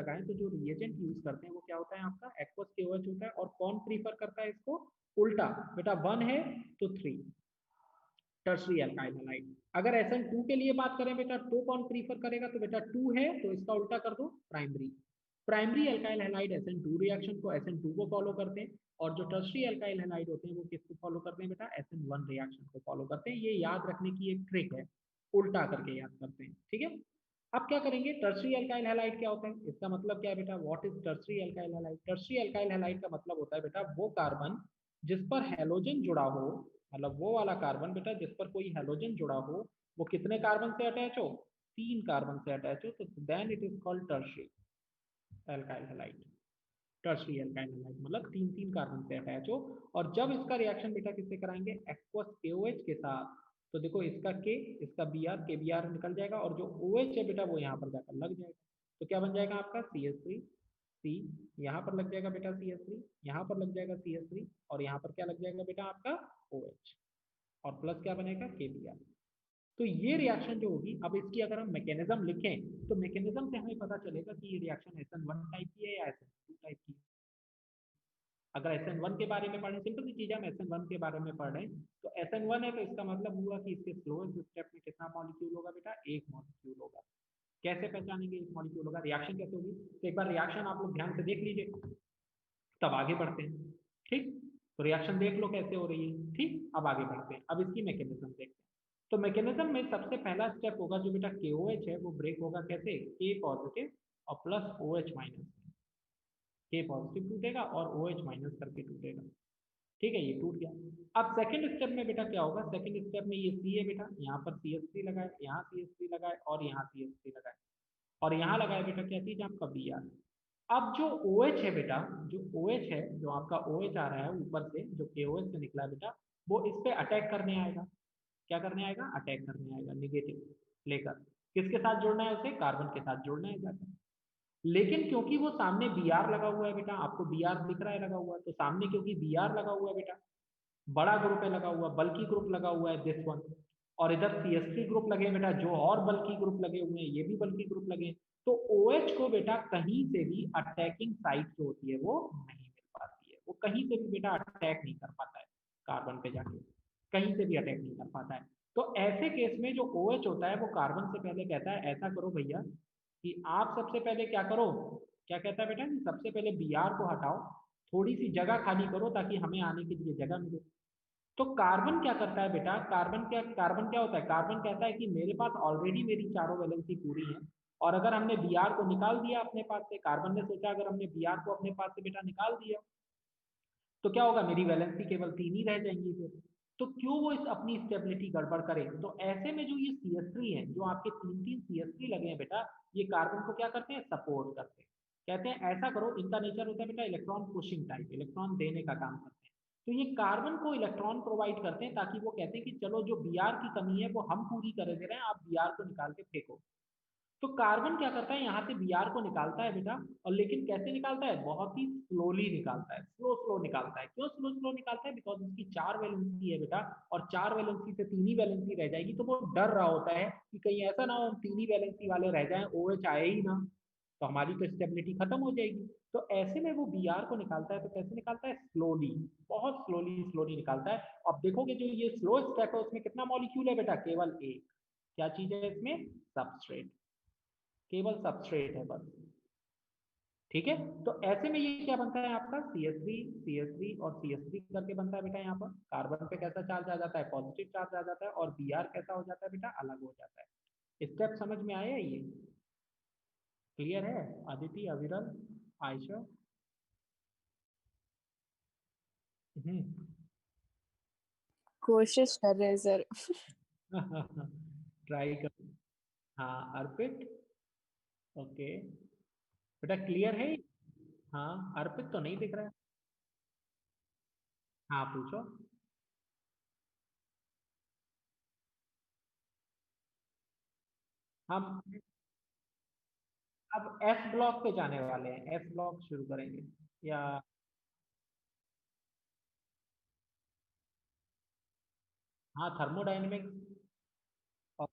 लगाएं तो जो रिएजेंट यूज करते हैं वो क्या होता है आपका एक्वस KOH होता है। और कौन प्रीफर करता है इसको? उल्टा, बेटा 1 है तो 3 टर्शरी अल्काइल हैलाइड। अगर SN2 के लिए बात करें बेटा तो कौन प्रीफर करेगा? तो बेटा 2 है तो इसका उल्टा कर दो primary. Primary alkyl halide SN2 reaction को SN2 को फॉलो करते हैं, और जो टर्शरी अल्काइल हैलाइड होते हैं वो किसको फॉलो करते हैं बेटा? SN1 रिएक्शन को फॉलो करते हैं। ये याद रखने की एक ट्रिक है, उल्टा करके याद करते हैं, ठीक है। अब क्या करेंगे? टर्शरी अल्काइल हैलाइड क्या होता है? इसका मतलब क्या है बेटा? What is tertiary alkyl halide? Tertiary alkyl halide का मतलब होता है बेटा वो कार्बन जिस पर हैलोजन जुड़ा हो, मतलब वो वाला कार्बन बेटा जिस पर कोई हैलोजन जुड़ा हो, वो कितने कार्बन से अटैच हो? 3 कार्बन से अटैच हो, तो then it is called tertiary alkyl halide. Tertiary alkyl halide मतलब 3 कार्बन से अटैच हो। और जब इसका रिएक्शन बेटा किससे कराएंगे? एक्वस KOH के साथ, तो देखो इसका K, इसका KBr निकल जाएगा, और जो OH है बेटा वो यहाँ पर जाकर लग जाएगा। तो क्या बन जाएगा आपका? CH3 C, यहाँ पर लग जाएगा बेटा CH3, यहाँ पर लग जाएगा CH3, और यहाँ पर क्या लग जाएगा बेटा आपका OH, और प्लस क्या बनेगा? KBr। तो ये रिएक्शन जो होगी, अब इसकी अगर हम मैकेनिज्म लिखें तो मैकेनिज्म से हमें पता चलेगा कि ये रिएक्शन SN1 टाइप की है या SN2 टाइप की है। अगर SN1 के बारे में पढ़ें, सिंपल सी चीज है, हम SN1 के बारे में पढ़ रहे हैं, तो SN1 है तो इसका मतलब हुआ कि इसके स्लोएस्ट स्टेप में कितना मॉलिक्यूल होगा बेटा? एक मॉलिक्यूल होगा। कैसे पहचानेंगे एक मॉलिक्यूल होगा? रिएक्शन कैसे होगी? तो एक बार रिएक्शन आप लोग ध्यान से देख लीजिए, तब आगे बढ़ते हैं, ठीक। तो रिएक्शन देख लो कैसे हो रही है, ठीक। अब आगे बढ़ते हैं, अब इसकी मैकेनिज्म देखते हैं। तो मैकेनिज्म में सबसे पहला स्टेप होगा जो बेटा KOH है वो ब्रेक होगा कैसे? K पॉजिटिव और plus OH minus. K positive टूटेगा और OH माइनस करके टूटेगा, ठीक है, ये टूट गया। अब सेकंड स्टेप में बेटा क्या होगा? सेकंड स्टेप में ये C है बेटा, यहाँ पर CH3 लगाए, यहाँ CH3 लगाए, और यहाँ CH3 लगाए, और यहाँ लगाए बेटा क्या चीज? आपका Br। अब जो OH है बेटा, जो OH है, जो आपका OH आ रहा है ऊपर से, जो KOH से निकला है बेटा, वो इस पे अटैक करने आएगा। क्या करने आएगा? अटैक करने आएगा, नेगेटिव लेकर। किसके साथ जोड़ना है उसे? कार्बन के साथ जोड़ना है जाकर। लेकिन क्योंकि वो सामने Br लगा हुआ है बेटा, आपको Br दिख रहा है लगा हुआ है, तो सामने क्योंकि Br लगा हुआ है बेटा, बड़ा ग्रुप है लगा हुआ, बल्कि ग्रुप लगा हुआ है दिस वन, और इधर CH3 ग्रुप लगे बेटा, जो और बल्कि ग्रुप लगे हुए हैं, ये भी बल्कि ग्रुप लगे हैं। तो OH को बेटा कहीं से भी अटैकिंग साइट जो होती है वो नहीं मिल पाती है, वो कहीं से भी बेटा अटैक नहीं कर पाता है कार्बन पे जाके, कहीं से भी अटैक नहीं कर पाता है। तो ऐसे केस में जो OH होता है वो कार्बन से पहले कहता है ऐसा करो भैया कि आप सबसे पहले क्या करो, क्या कहता है बेटा कि सबसे पहले Br को हटाओ, थोड़ी सी जगह खाली करो ताकि हमें आने के लिए जगह मिले। तो कार्बन क्या करता है बेटा? कार्बन क्या होता है? कार्बन कहता है कि मेरे पास ऑलरेडी मेरी चारों वैलेंसी पूरी है, और अगर हमने Br को निकाल दिया अपने पास से, कार्बन ने सोचा अगर हमने Br को अपने पास से बेटा निकाल दिया तो क्या होगा? मेरी वैलेंसी केवल 3 ही रह जाएंगी फिर। तो क्यों वो इस अपनी स्टेबिलिटी गड़बड़ करे? तो ऐसे में जो ये CH3 है, जो आपके 3 CH3 लगे हैं बेटा, ये कार्बन को क्या करते हैं? सपोर्ट करते हैं। कहते हैं ऐसा करो, इनका नेचर होता है बेटा इलेक्ट्रॉन पुशिंग टाइप, इलेक्ट्रॉन देने का काम करते हैं। तो ये कार्बन को इलेक्ट्रॉन प्रोवाइड करते हैं, ताकि वो कहते हैं कि चलो जो Br की कमी है वो हम पूरी कर दे रहे हैं, आप Br को निकाल के फेंको। तो कार्बन क्या करता है? यहाँ से Br को निकालता है बेटा, और लेकिन कैसे निकालता है? बहुत ही स्लोली निकालता है, स्लो स्लो निकालता है। क्यों स्लो स्लो निकालता है? बिकॉज उसकी 4 वैलेंसी है बेटा, और 4 वैलेंसी से 3 ही वैलेंसी रह जाएगी, तो वो डर रहा होता है कि कहीं ऐसा ना हो हम 3 ही वैलेंसी वाले रह जाएं, OH आए ही ना, तो हमारी तो स्टेबिलिटी खत्म हो जाएगी। तो ऐसे में वो Br को निकालता है, तो कैसे निकालता है? स्लोली, बहुत स्लोली स्लोली निकालता है। अब देखोगे जो ये स्लो स्टेप है उसमें कितना मॉलिक्यूल है बेटा? केवल एक। क्या चीज है इसमें? सबस्ट्रेट, केवल सबस्ट्रेट है बस, ठीक है। तो ऐसे में ये क्या बनता है आपका? CH3 CH3 और CH3 करके बनता है बेटा। यहाँ पर कार्बन पे कैसा चार्ज आ जाता है? पॉजिटिव चार्ज आ जाता है, और Br कैसा हो जाता है बेटा? अलग हो जाता है। स्टेप समझ में आया? ये क्लियर है? अदिति, अविरल, आयशा? हम्म। कोशिश कर रहे हैं सर। ट्राई कर। हाँ अर्पित, ओके बेटा, क्लियर है? हाँ अर्पित तो नहीं दिख रहा है। हाँ पूछो। हम अब एस ब्लॉक पे जाने वाले हैं, एस ब्लॉक शुरू करेंगे या? हाँ थर्मोडायनेमिक्स और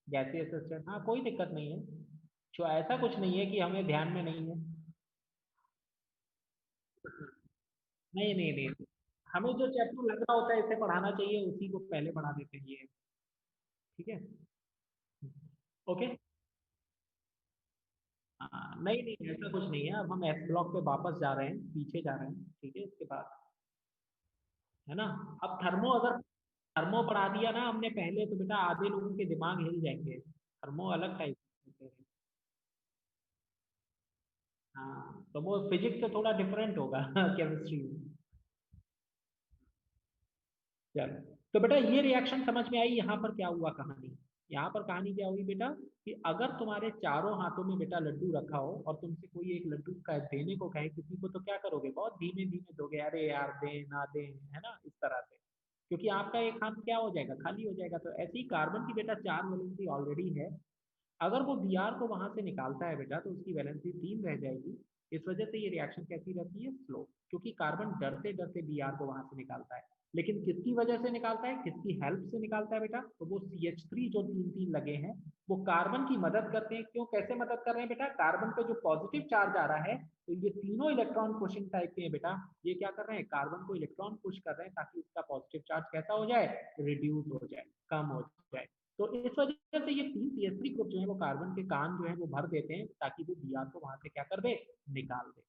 गैसीय सिस्टम, हाँ कोई दिक्कत नहीं है। जो ऐसा कुछ नहीं है कि हमें ध्यान में नहीं है। नहीं नहीं नहीं, हमें जो चैप्टर लग रहा होता है इसे पढ़ाना चाहिए, उसी को पहले पढ़ा देते हैं ये। ठीक है। ओके। हाँ नहीं नहीं, ऐसा कुछ नहीं है। अब हम एस ब्लॉक पे वापस जा रहे हैं, पीछे जा रहे हैं। ठीक है, इसके बाद है ना। अब थर्मो, अगर थर्मो पढ़ा दिया ना हमने पहले, तो बेटा आधे लोगों के दिमाग हिल जाएंगे। थर्मो अलग टाइप होते हैं। हाँ, तो वो फिजिक्स से थोड़ा डिफरेंट होगा केमिस्ट्री में। चलो, तो बेटा ये रिएक्शन समझ में आई। यहाँ पर क्या हुआ कहानी, यहाँ पर कहानी क्या हुई बेटा, कि अगर तुम्हारे चारों हाथों में बेटा लड्डू रखा हो और तुमसे कोई एक लड्डू का देने को कहे किसी को, तो क्या करोगे, बहुत धीमे धीमे दोगे, अरे यार दे ना दे, है ना, इस तरह से। क्योंकि आपका एक हाथ क्या हो जाएगा, खाली हो जाएगा। तो ऐसे ही कार्बन की बेटा चार वैलेंसी ऑलरेडी है। अगर वो बी आर को वहां से निकालता है बेटा, तो उसकी वैलेंसी 3 रह जाएगी। इस वजह से ये रिएक्शन कैसी रहती है, स्लो। क्योंकि कार्बन डरते डरते बी आर को वहां से निकालता है। लेकिन किसकी वजह से निकालता है, किसकी हेल्प से निकालता है बेटा, तो वो CH3 जो तीन तीन लगे हैं, वो कार्बन की मदद करते हैं। क्यों, कैसे मदद कर रहे हैं बेटा, कार्बन पे जो पॉजिटिव चार्ज आ रहा है, तो ये तीनों इलेक्ट्रॉन पुशिंग टाइप के हैं बेटा। ये क्या कर रहे हैं, कार्बन को इलेक्ट्रॉन पुश कर रहे हैं, ताकि उसका पॉजिटिव चार्ज कैसा हो जाए, रिड्यूस हो जाए, कम हो जाए। तो इस वजह से ये तीन CH3 ग्रुप जो है वो कार्बन के कान जो है वो भर देते हैं, ताकि वो Br को वहां से क्या कर दे, निकाल दे।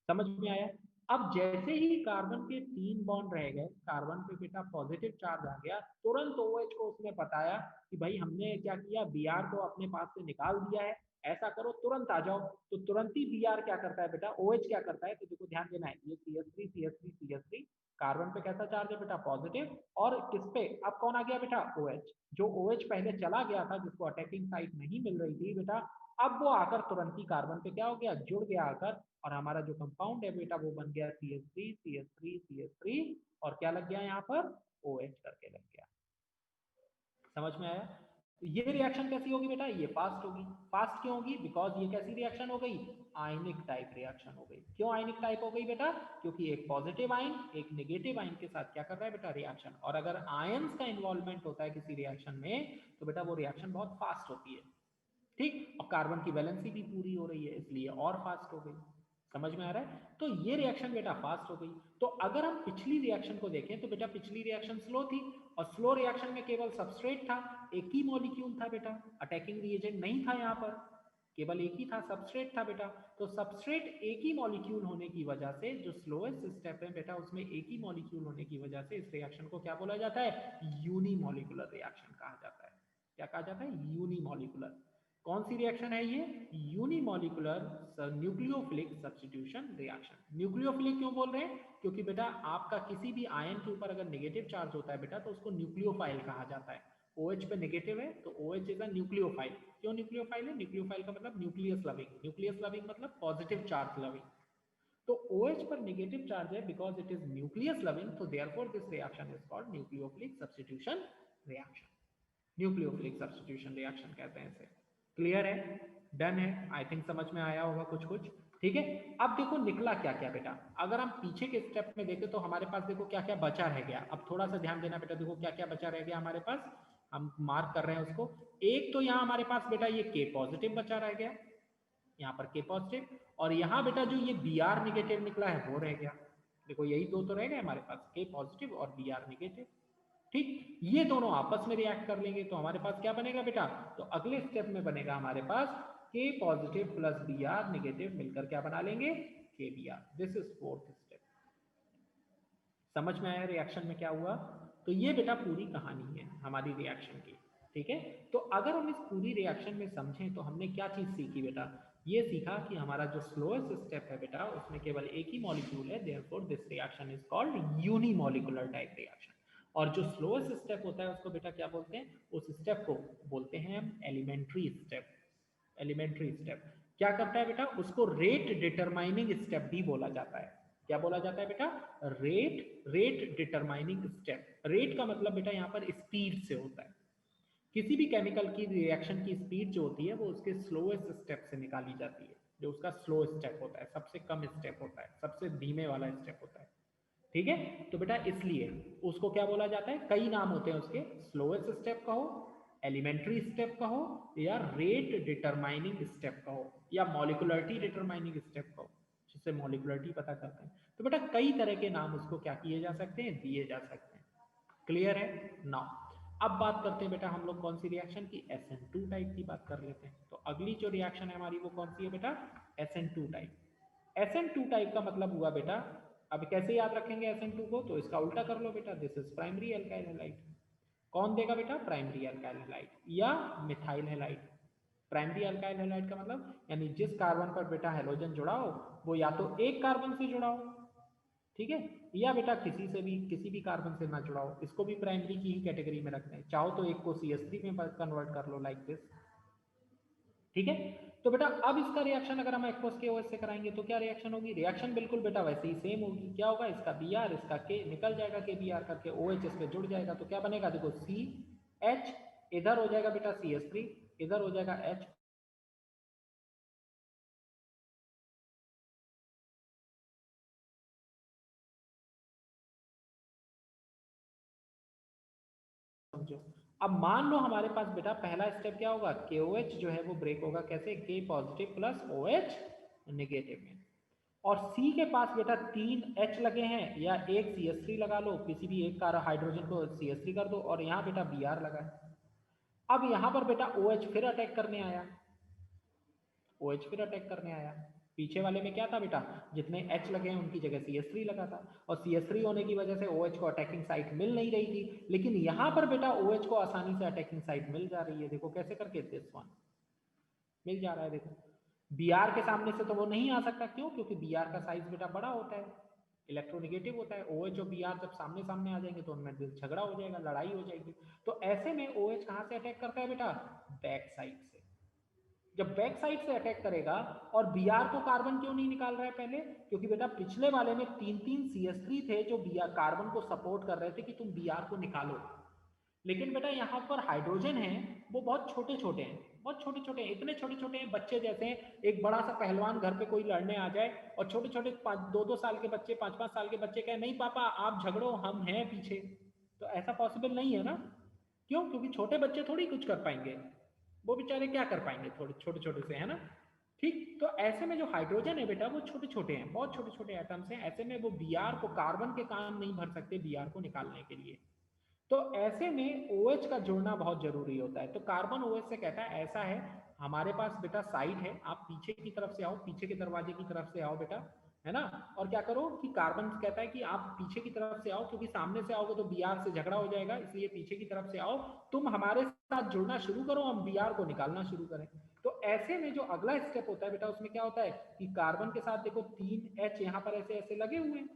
समझ में आया। अब जैसे ही कार्बन के तीन बॉन्ड रह गए, कार्बन पे बेटा पॉजिटिव चार्ज आ गया, तुरंत OH को उसने बताया कि भाई हमने क्या किया, Br को अपने पास से निकाल दिया है, ऐसा करो तुरंत आ जाओ। तो तुरंत ही Br क्या करता है बेटा, OH क्या करता है, तो देखो ध्यान देना है, ये CH3 CH3 CH3, कार्बन पे कैसा चार्ज है बेटा, पॉजिटिव। और किस पे अब कौन आ गया बेटा, OH। जो OH पहले चला गया था, जिसको अटैकिंग साइट नहीं मिल रही थी बेटा, अब वो आकर तुरंत ही कार्बन पे क्या हो गया, जुड़ गया आकर। और हमारा जो कंपाउंड है बेटा वो बन गया CH3 CH3 CH3, और क्या लग गया यहाँ पर, OH करके लग गया। समझ में आया। तो ये रिएक्शन कैसी होगी बेटा, ये फास्ट होगी। फास्ट क्यों होगी, बिकॉज ये कैसी रिएक्शन हो गई, आयनिक टाइप रिएक्शन हो गई। क्यों आयनिक टाइप हो गई बेटा, क्योंकि एक पॉजिटिव आयन एक नेगेटिव आयन के साथ क्या कर रहा है बेटा, रिएक्शन। और अगर आयंस का इन्वॉल्वमेंट होता है किसी रिएक्शन में, तो बेटा वो रिएक्शन बहुत फास्ट होती है। ठीक, और कार्बन की वैलेंसी भी पूरी हो रही है, इसलिए और फास्ट हो गई। समझ में आ रहा है। तो ये रिएक्शन बेटा फास्ट हो गई। तो अगर हम पिछली रिएक्शन को देखें, तो बेटा पिछली रिएक्शन स्लो थी, और स्लो रिएक्शन में केवल सबस्ट्रेट था, एक ही मॉलिक्यूल था बेटा, अटैकिंग रिएजेंट नहीं था यहाँ पर, केवल एक ही था, सबस्ट्रेट था बेटा। तो सबस्ट्रेट एक ही मॉलिक्यूल होने की वजह से, जो स्लोएस्ट स्टेप है बेटा उसमें एक ही मॉलिक्यूल होने की वजह से, इस रिएक्शन को क्या बोला जाता है, यूनिमॉलिक्यूलर रिएक्शन कहा जाता है। क्या कहा जाता है, यूनिमॉलिक्यूलर। कौन सी रिएक्शन है ये, unimolecular nucleophilic substitution reaction. Nucleophilic क्यों बोल रहे हैं, क्योंकि बेटा आपका किसी भी आयन के ऊपर अगर नेगेटिव चार्ज होता है बेटा, तो उसको न्यूक्लियोफाइल कहा जाता है। OH पे नेगेटिव है, तो OH इज अ न्यूक्लियोफाइल। क्यों न्यूक्लियोफाइल है, न्यूक्लियोफाइल का मतलब न्यूक्लियस लविंग, न्यूक्लियस लविंग मतलब पॉजिटिव चार्ज लविंग। तो OH पर नेगेटिव चार्ज है, because it is nucleus loving, तो therefore this reaction is called nucleophilic substitution reaction. Nucleophilic substitution reaction कहते हैं इसे। क्लियर है, डन है, आई थिंक समझ में आया होगा कुछ कुछ। ठीक है। अब देखो निकला क्या क्या बेटा, अगर हम पीछे के स्टेप में देखें, तो हमारे पास देखो क्या क्या बचा रह गया। अब थोड़ा सा ध्यान देना बेटा, देखो क्या क्या बचा रह गया हमारे पास, हम मार्क कर रहे हैं उसको। एक तो यहाँ हमारे पास बेटा ये K पॉजिटिव बचा रह गया, यहाँ पर K पॉजिटिव। और यहाँ बेटा जो ये Br निगेटिव निकला है वो रह गया। देखो यही दो तो रह गए हमारे पास, K पॉजिटिव और Br निगेटिव। ठीक, ये दोनों आपस में रिएक्ट कर लेंगे, तो हमारे पास क्या बनेगा बेटा, तो अगले स्टेप में बनेगा हमारे पास K positive plus Br negative मिलकर क्या बना लेंगे, KBr। This is fourth step. समझ में आया रिएक्शन में क्या हुआ। तो ये बेटा पूरी कहानी है हमारी रिएक्शन की। ठीक है। तो अगर हम इस पूरी रिएक्शन में समझें, तो हमने क्या चीज सीखी बेटा, ये सीखा कि हमारा जो स्लोएस्ट स्टेप है बेटा, उसमें केवल एक ही मॉलिक्यूल है, therefore this reaction is called unimolecular type reaction. और जो स्लोएस्ट स्टेप होता है उसको बेटा क्या बोलते हैं, उस स्टेप को बोलते हैं हम एलिमेंट्री स्टेप। एलिमेंट्री स्टेप क्या करता है बेटा, उसको रेट डिटरमाइनिंग स्टेप भी बोला जाता है। क्या बोला जाता है बेटा, रेट डिटरमाइनिंग स्टेप। रेट का मतलब बेटा यहाँ पर स्पीड से होता है। किसी भी केमिकल की रिएक्शन की स्पीड जो होती है वो उसके स्लोएस्ट स्टेप से निकाली जाती है। जो उसका स्लो स्टेप होता है, सबसे कम स्टेप होता है, सबसे धीमे वाला स्टेप होता है। ठीक है। तो बेटा इसलिए उसको क्या बोला जाता है, कई नाम होते हैं उसके, स्लोएस्ट स्टेप कहो, एलिमेंट्री स्टेप कहो या रेट डिटरमाइनिंग स्टेप कहो या मॉलिक्युलरिटी डिटरमाइनिंग स्टेप कहो, जिससे मॉलिक्युलरिटी पता करते हैं। तो बेटा कई तरह के नाम उसको क्या किए जा सकते हैं, दिए जा सकते हैं। क्लियर है? नाउ अब बात करते हैं बेटा हम लोग कौन सी रिएक्शन की, SN2 टाइप की बात कर लेते हैं। तो अगली जो रिएक्शन है हमारी वो कौन सी है बेटा, SN2 टाइप। SN2 टाइप का मतलब हुआ बेटा, अब कैसे याद रखेंगे SN2 को, तो इसका उल्टा कर लो बेटा, this is primary alkyl halide. कौन देगा बेटा, प्राइमरी एल्काइल हैलाइड या methyl halide. Primary alkyl halide का मतलब यानी जिस कार्बन पर बेटा हेलोजन जुड़ा हो वो या तो एक कार्बन से जुड़ा हो, ठीक है, या बेटा किसी भी कार्बन से ना जुड़ा हो, इसको भी प्राइमरी की ही कैटेगरी में रखते हैं। चाहो तो एक को CH3 में कन्वर्ट कर लो लाइक दिस, ठीक है। तो बेटा अब इसका रिएक्शन अगर हम एक्वस के OH से कराएंगे तो क्या रिएक्शन होगी, रिएक्शन बिल्कुल बेटा वैसे ही सेम होगी। क्या होगा, इसका Br इसका K निकल जाएगा, KBr करके OH इसमें जुड़ जाएगा, तो क्या बनेगा, देखो CH इधर हो जाएगा बेटा CH3, इधर हो जाएगा H, समझो। अब मान लो हमारे पास बेटा पहला स्टेप क्या होगा, KOH जो है वो ब्रेक होगा कैसे, K positive plus OH negative में, और C के पास बेटा 3 H लगे हैं या एक CH3 लगा लो, किसी भी एक का हाइड्रोजन को CH3 कर दो, और यहाँ बेटा Br लगा है। अब यहाँ पर बेटा OH फिर अटैक करने आया, OH फिर अटैक करने आया। पीछे वाले में क्या था बेटा, जितने H लगे हैं उनकी जगह CH3 लगा था, और CH3 होने की वजह से OH को अटैकिंग साइट मिल नहीं रही थी, लेकिन यहाँ पर बेटा OH को आसानी से अटैकिंग साइट मिल जा रही है। देखो कैसे करके, दिस वन मिल जा रहा है। देखो Br के सामने से तो वो नहीं आ सकता, क्यों, क्योंकि Br का साइज बेटा बड़ा होता है, इलेक्ट्रोनेगेटिव होता है। OH और Br जब सामने सामने आ जाएंगे तो उनमें झगड़ा हो जाएगा, लड़ाई हो जाएगी। तो ऐसे में OH कहाँ से अटैक करता है बेटा, बैक साइड से। जब बैक साइड से अटैक करेगा, और Br को कार्बन क्यों नहीं निकाल रहा है पहले, क्योंकि बेटा पिछले वाले में 3 CH3 थे जो Br कार्बन को सपोर्ट कर रहे थे कि तुम Br को निकालो, लेकिन बेटा यहाँ पर हाइड्रोजन है वो बहुत छोटे छोटे हैं, बहुत छोटे छोटे हैं, इतने छोटे छोटे हैं बच्चे जैसे हैं। एक बड़ा सा पहलवान घर पे कोई लड़ने आ जाए और छोटे छोटे 2-2 साल के बच्चे, 5-5 साल के बच्चे कहे नहीं पापा आप झगड़ो हम हैं पीछे, तो ऐसा पॉसिबल नहीं है ना। क्यों, क्योंकि छोटे बच्चे थोड़ी कुछ कर पाएंगे, वो बेचारे क्या कर पाएंगे थोड़े छोटे छोटे से, है ना। ठीक, तो ऐसे में जो हाइड्रोजन है बेटा वो छोटे छोटे हैं, बहुत छोटे छोटे एटम्स हैं, ऐसे में वो Br को कार्बन के काम नहीं भर सकते Br को निकालने के लिए। तो ऐसे में OH का जुड़ना बहुत जरूरी होता है। तो कार्बन OH से कहता है ऐसा है, हमारे पास बेटा साइड है, आप पीछे की तरफ से आओ, पीछे के दरवाजे की तरफ से आओ बेटा, है ना। और क्या करो कि कार्बन कहता है कि आप पीछे की तरफ से आओ, क्योंकि सामने से आओगे तो Br से झगड़ा हो जाएगा, इसलिए पीछे की तरफ से आओ, तुम हमारे साथ जुड़ना शुरू करो, हम Br को निकालना शुरू करें। तो ऐसे में जो अगला स्टेप होता है बेटा उसमें क्या होता है कि कार्बन के साथ देखो 3 H यहाँ पर ऐसे ऐसे लगे हुए हैं,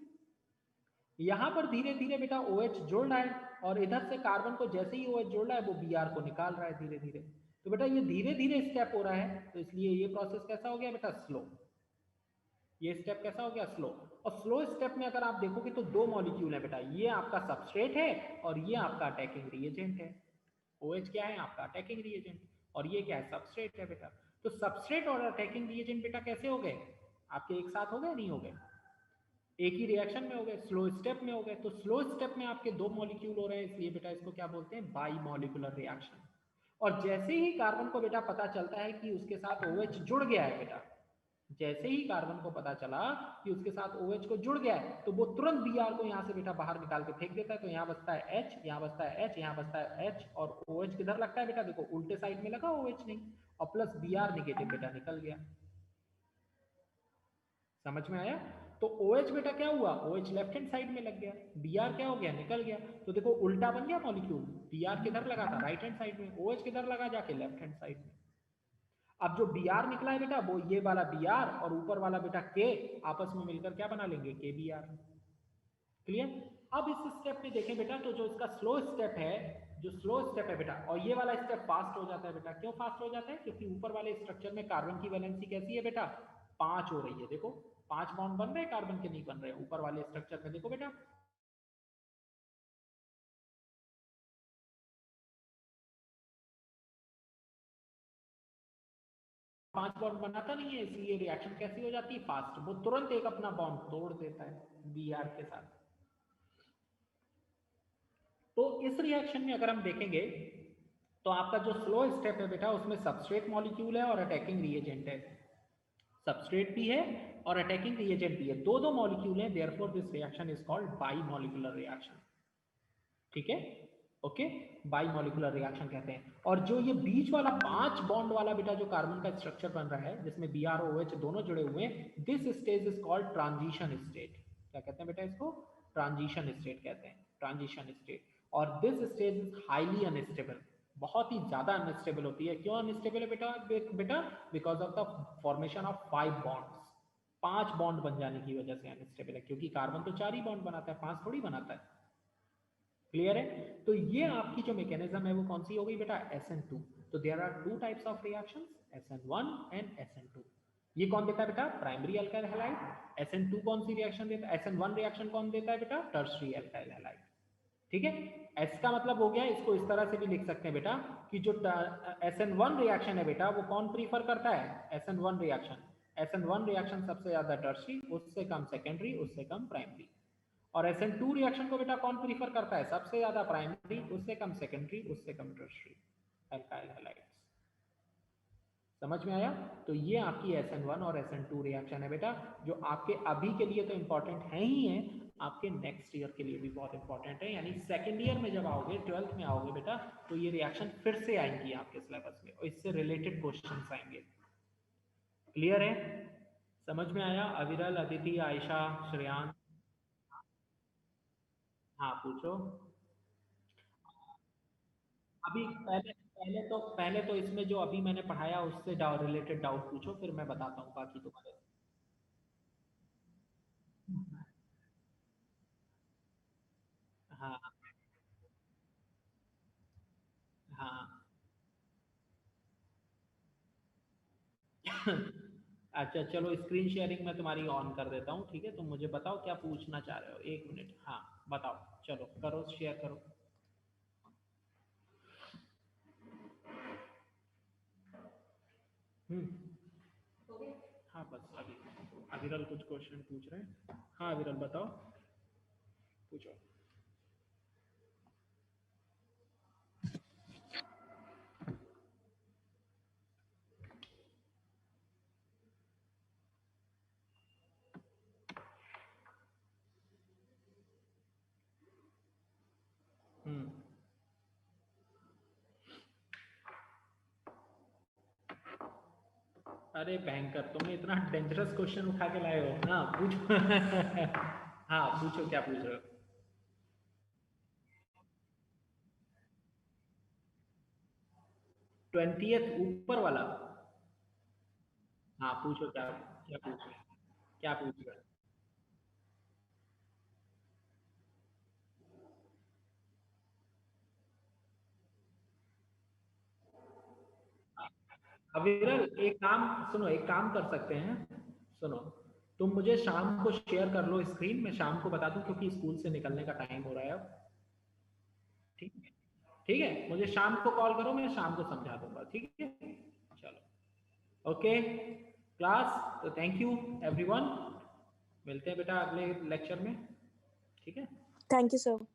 यहाँ पर धीरे धीरे बेटा OH जुड़ रहा है, और इधर से कार्बन को जैसे ही OH जुड़ रहा है वो Br को निकाल रहा है धीरे धीरे। तो बेटा ये धीरे धीरे स्टेप हो रहा है, तो इसलिए ये प्रोसेस कैसा हो गया बेटा, स्लो। ये स्टेप कैसा हो गया, स्लो। और स्लो स्टेप में अगर आप देखोगे तो 2 मॉलिक्यूल है बेटा, ये आपका सबस्ट्रेट है और ये आपका अटैकिंग रिएजेंट है। OH क्या है, आपका अटैकिंग रिएजेंट, और ये क्या है, सबस्ट्रेट है बेटा। तो सबस्ट्रेट और अटैकिंग रिएजेंट बेटा कैसे हो गए, आपके एक साथ हो गए, नहीं हो गए, एक ही रिएक्शन में हो गए, स्लो स्टेप में हो गए। तो स्लो स्टेप में आपके 2 मॉलिक्यूल हो रहे हैं, इसलिए बेटा इसको क्या बोलते हैं, बाई मॉलिक्यूलर रिएक्शन। और जैसे ही कार्बन को बेटा पता चलता है कि उसके साथ OH जुड़ गया है बेटा, जैसे ही कार्बन को पता चला कि उसके साथ OH को जुड़ गया है, तो वो तुरंत Br को यहाँ से बेटा बाहर निकाल के फेंक देता है। तो यहाँ बचता है H, यहाँ बचता है H, यहाँ बचता है H, और OH किधर लगता है बेटा, देखो उल्टे साइड में लगा, OH नहीं, और प्लस Br निगेटिव बेटा निकल गया। समझ में आया। तो OH बेटा क्या हुआ, OH लेफ्ट हैंड साइड में लग गया, Br क्या हो गया, निकल गया। तो देखो उल्टा बन गया मॉलिक्यूल, Br किधर लगा था, राइट हैंड साइड में, OH किधर लगा जाके, लेफ्ट हैंड साइड में। अब जो Br निकला है बेटा वो ये वाला Br और ऊपर वाला बेटा K आपस में मिलकर क्या बना लेंगे, KBr। क्लियर। अब इस स्टेप में देखें बेटा, तो जो इसका स्लो स्टेप है, जो स्लो स्टेप है बेटा, और ये वाला स्टेप फास्ट हो जाता है बेटा। क्यों फास्ट हो जाता है, क्योंकि ऊपर वाले स्ट्रक्चर में कार्बन की वैलेंसी कैसी है बेटा, 5 हो रही है। देखो 5 बॉन्ड बन रहे हैं, कार्बन के नहीं बन रहे, ऊपर वाले स्ट्रक्चर में देखो बेटा, 5 बॉन्ड बनाता नहीं है, इसलिए रिएक्शन कैसी हो जाती है, फास्ट। वो तुरंत एक अपना बॉन्ड तोड़ देता है Br के साथ। तो इस रिएक्शन में अगर हम देखेंगे तो आपका जो स्लो स्टेप है बेटा उसमें सबस्ट्रेट मॉलिक्यूल है और अटैकिंग रिएजेंट है, सबस्ट्रेट भी है और अटैकिंग रिएजेंट भी है, दो मॉलिक्यूल हैं, therefore this reaction is called by molecular reaction. ठीक है, ओके, बाई मॉलिक्यूलर रिएक्शन कहते हैं। और जो ये बीच वाला 5 बॉन्ड वाला बेटा जो कार्बन का स्ट्रक्चर बन रहा है जिसमें बी आर ओ एच दोनों जुड़े हुए हैं, this stage is called transition state. क्या कहते हैं बेटा इसको? ट्रांजिशन स्टेट कहते हैं, ट्रांजिशन स्टेट। और this stage is highly unstable, बहुत ही ज्यादा अनस्टेबल होती है। क्यों अनस्टेबल है बेटा? बेटा because of the formation of 5 bonds, 5 bond बन जाने की वजह से अनस्टेबल है, क्योंकि कार्बन तो 4 ही बॉन्ड बनाता है, 5 थोड़ी बनाता है। क्लियर है? तो ये आपकी जो मैकेनिज्म है वो कौन सी हो गई बेटा? SN2। तो there are two types of reactions, SN1 and SN2। ये कौन देता है बेटा? Primary alkyl halide. SN2 कौन सी रिएक्शन देता है? SN1 रिएक्शन कौन देता है बेटा? Tertiary alkyl halide. ठीक है, एस का मतलब हो गया, इसको इस तरह से भी लिख सकते हैं बेटा कि जो SN1 रिएक्शन है बेटा वो कौन प्रीफर करता है? SN1 reaction. SN1 रिएक्शन सबसे ज्यादा टर्शियरी, उससे कम सेकेंडरी, उससे कम प्राइमरी। और SN2 रिएक्शन को बेटा कौन प्रीफर करता है? सबसे ज्यादा प्राइमरी, उससे कम सेकेंडरी, उससे कम टर्शियरी अल्काइल हैलाइड्स। समझ में आया? तो ये आपकी SN1 और SN2 रिएक्शन है बेटा, जो आपके अभी के लिए तो इंपॉर्टेंट है ही है, आपके नेक्स्ट ईयर के लिए भी बहुत इंपॉर्टेंट है। यानी सेकेंड ईयर में जब आओगे, 12th में आओगे बेटा, तो ये रिएक्शन फिर से आएंगी आपके सिलेबस में और इससे रिलेटेड क्वेश्चंस आएंगे। क्लियर है? समझ में आया? अविरल, अदिति, आयशा, श्रेयान? हाँ पूछो। अभी पहले तो इसमें जो अभी मैंने पढ़ाया उससे रिलेटेड डाउट पूछो, फिर मैं बताता हूँ बाकी तुम्हारे। हाँ हाँ। अच्छा चलो, स्क्रीन शेयरिंग मैं तुम्हारी ऑन कर देता हूँ, ठीक है? तुम मुझे बताओ क्या पूछना चाह रहे हो, 1 मिनट। हाँ बताओ, चलो करो, शेयर करो। हम्म। हाँ बस अभी अविरल कुछ क्वेश्चन पूछ रहे हैं। हाँ अविरल बताओ, पूछो। हम्म। अरे भयंकर, तुमने इतना डेंजरस क्वेश्चन उठा के लाए हो। हाँ पूछो। हाँ पूछो, क्या पूछ रहे हो? 20th ऊपर वाला? हाँ पूछो, क्या क्या पूछ रहे हैं? क्या पूछ रहे हैं? अविरल एक काम सुनो, एक काम कर सकते हैं, सुनो, तुम मुझे शाम को शेयर कर लो स्क्रीन, मैं शाम को बता दूं, क्योंकि स्कूल से निकलने का टाइम हो रहा है अब। ठीक है, ठीक है, मुझे शाम को कॉल करो, मैं शाम को समझा दूंगा, ठीक है? चलो, ओके क्लास, तो थैंक यू एवरीवन, मिलते हैं बेटा अगले लेक्चर में, ठीक है? Thank you sir.